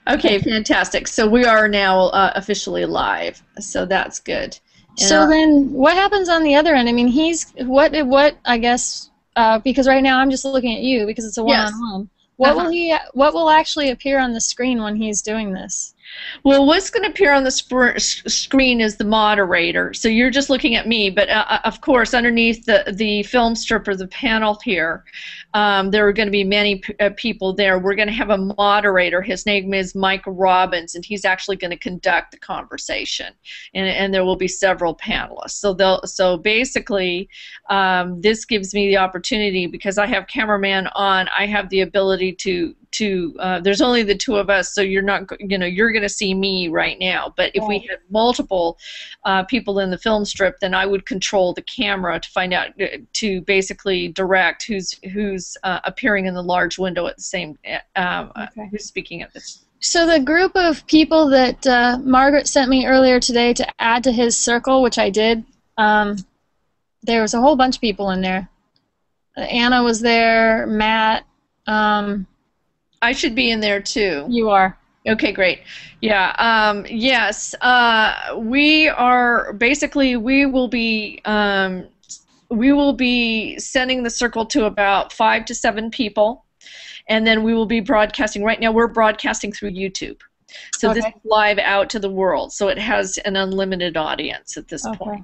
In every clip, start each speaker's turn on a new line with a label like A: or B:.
A: Okay, fantastic. So we are now officially live. So that's good. And
B: So then, what happens on the other end? I mean, what I guess because right now I'm just looking at you because it's a
A: yes.
B: one-on-one. What will actually appear on the screen when he's doing this?
A: Well, what's going to appear on the screen is the moderator. So you're just looking at me, but of course, underneath the film strip or the panel here, there are going to be many people there. We're going to have a moderator. His name is Mike Robbins, and he's actually going to conduct the conversation. And there will be several panelists. So basically, this gives me the opportunity, because I have cameraman on, I have the ability to there's only the two of us, so you're going to see me right now, but if we had multiple people in the film strip, then I would control the camera to find out, to basically direct who's appearing in the large window at the same who's speaking at this.
B: So the group of people that Margaret sent me earlier today to add to his circle, which I did, there was a whole bunch of people in there. Anna was there, Matt.
A: I should be in there too.
B: You are.
A: Okay, great. Yeah. Yes. We are basically. We will be sending the circle to about 5 to 7 people, and then we will be broadcasting. Right now, we're broadcasting through YouTube. So this is live out to the world, so it has an unlimited audience at this point.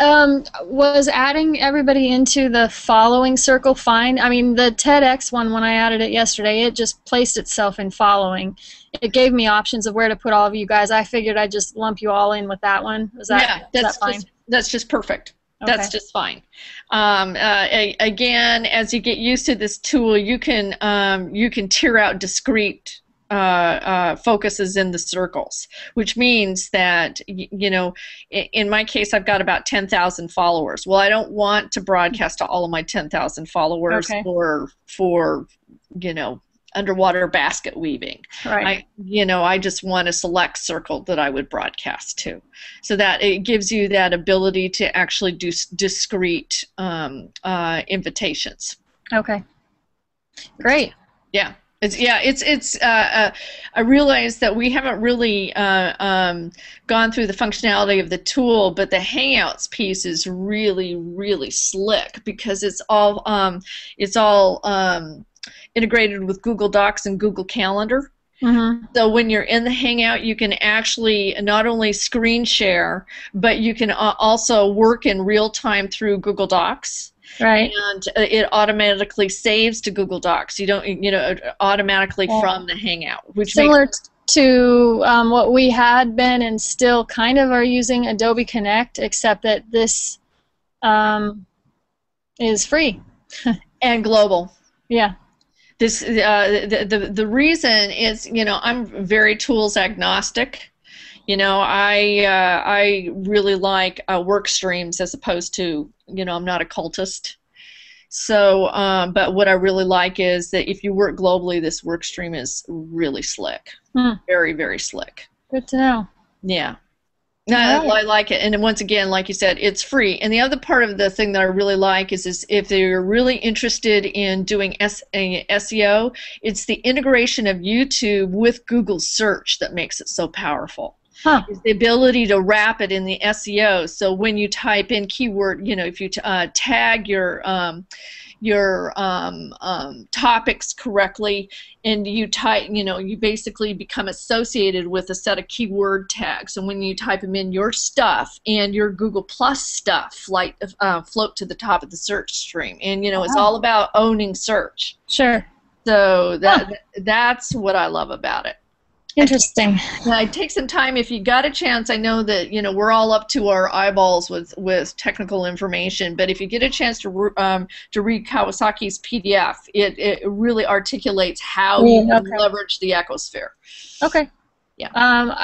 B: Was adding everybody into the following circle fine? I mean, the TEDx one, when I added it yesterday, it just placed itself in following. It gave me options of where to put all of you guys. I figured I'd just lump you all in with that one. Is that fine?
A: That's just perfect. Okay. That's just fine. Again, as you get used to this tool, you can tier out discrete focuses in the circles, which means that, in my case, I've got about 10,000 followers. Well, I don't want to broadcast to all of my 10,000 followers for underwater basket weaving.
B: Right.
A: I just want a select circle that I would broadcast to, so that it gives you that ability to actually do discrete invitations.
B: Okay. Great.
A: Yeah. I realize that we haven't really gone through the functionality of the tool, but the Hangouts piece is really, really slick, because it's all integrated with Google Docs and Google Calendar.
B: Mm-hmm.
A: So when you're in the Hangout, you can actually not only screen share, but you can also work in real time through Google Docs.
B: Right.
A: And it automatically saves to Google Docs. You don't, automatically from the Hangout, which
B: similar to what we had been and still kind of are using Adobe Connect, except that this is free
A: and global.
B: Yeah.
A: This the reason is, I'm very tools agnostic. I really like work streams as opposed to, I'm not a cultist. So, but what I really like is that if you work globally, this work stream is really slick. Very, very slick.
B: Good to know.
A: Yeah. No, I like it. And once again, like you said, it's free. And the other part of the thing that I really like is if you're really interested in doing SEO, it's the integration of YouTube with Google search that makes it so powerful. Is the ability to wrap it in the SEO. So when you type in keyword, if you tag your topics correctly, and you type, you basically become associated with a set of keyword tags. And when you type them in, your stuff and your Google Plus stuff float to the top of the search stream. And it's all about owning search.
B: Sure.
A: So that's what I love about it.
B: Interesting.
A: It takes some time. If you got a chance, I know that we're all up to our eyeballs with technical information, but if you get a chance to read Kawasaki's PDF, it really articulates how you can leverage the ecosphere.
B: Okay.
A: Yeah.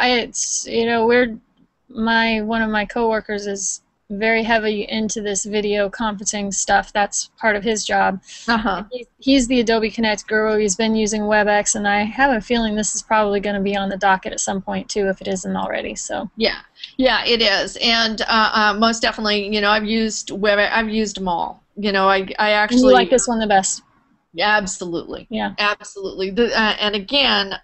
B: It's one of my coworkers is very heavy into this video conferencing stuff. That's part of his job. He's the Adobe Connect guru. He's been using WebEx, and I have a feeling this is probably going to be on the docket at some point too, if it isn't already. So
A: yeah, it is, and most definitely, I've used WebEx. I've used them all. I actually.
B: And you like this one the best?
A: Yeah, absolutely.
B: Yeah,
A: absolutely. And again.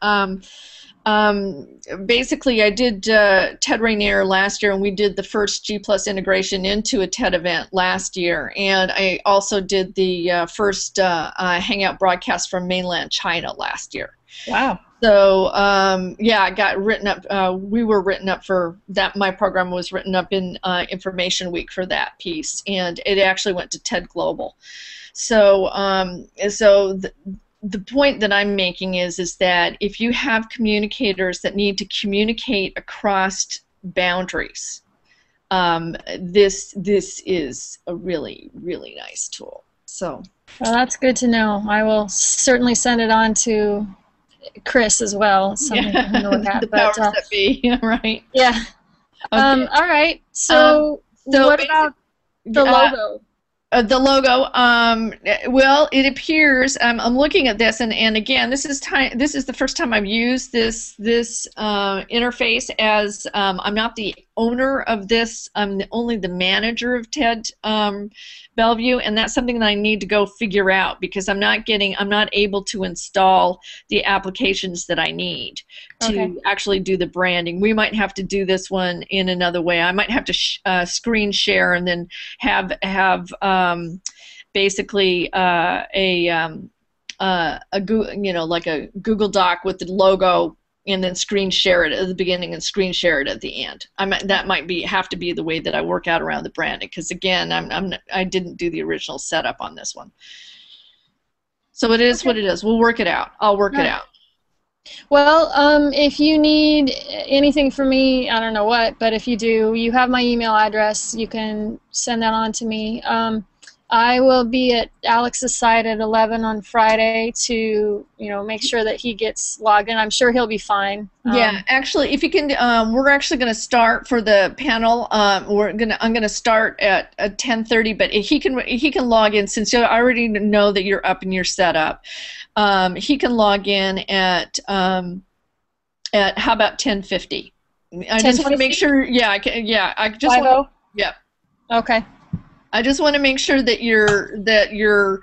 A: Basically, I did TED Rainier last year, and we did the first G Plus integration into a TED event last year. And I also did the first Hangout broadcast from mainland China last year.
B: Wow.
A: So yeah, I got written up. We were written up for that. My program was written up in Information Week for that piece, and it actually went to TED Global. So the point that I'm making is that if you have communicators that need to communicate across boundaries, this is a really, really nice tool. So.
B: Well, that's good to know. I will certainly send it on to Chris as well. Something for him to look at.
A: The powers that be, right?
B: Yeah.
A: Okay.
B: All right. So what about the logo?
A: The logo, well, it appears, I'm looking at this, and again, this is the first time I've used this interface, as I'm not the owner of this. I'm only the manager of TEDxBellevue, and that's something that I need to go figure out, because I'm not able to install the applications that I need to actually do the branding. We might have to do this one in another way. I might have to screen share and then have basically like a Google Doc with the logo, and then screen share it at the beginning and screen share it at the end. That might have to be the way that I work out around the branding, because again, I didn't do the original setup on this one. So it is what it is. We'll work it out. I'll work it out.
B: Well, if you need anything from me, I don't know what, but if you do, you have my email address. You can send that on to me. I will be at Alex's site at 11 on Friday to, make sure that he gets logged in. I'm sure he'll be fine.
A: Yeah, actually, if you can, we're actually going to start for the panel. I'm going to start at 10:30, but he can log in, since you already know that you're up and you're set up. He can log in at how about 10:50? I just want to make sure. Yeah, I just want. Yeah.
B: Okay.
A: I just want to make sure that you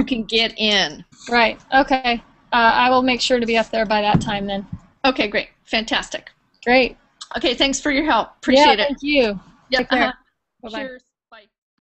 A: can get in.
B: Right. Okay. I will make sure to be up there by that time then.
A: Okay. Great. Fantastic.
B: Great.
A: Okay. Thanks for your help. Appreciate it.
B: Thank you.
A: Yep.
B: Take care.
A: Bye-bye. Cheers.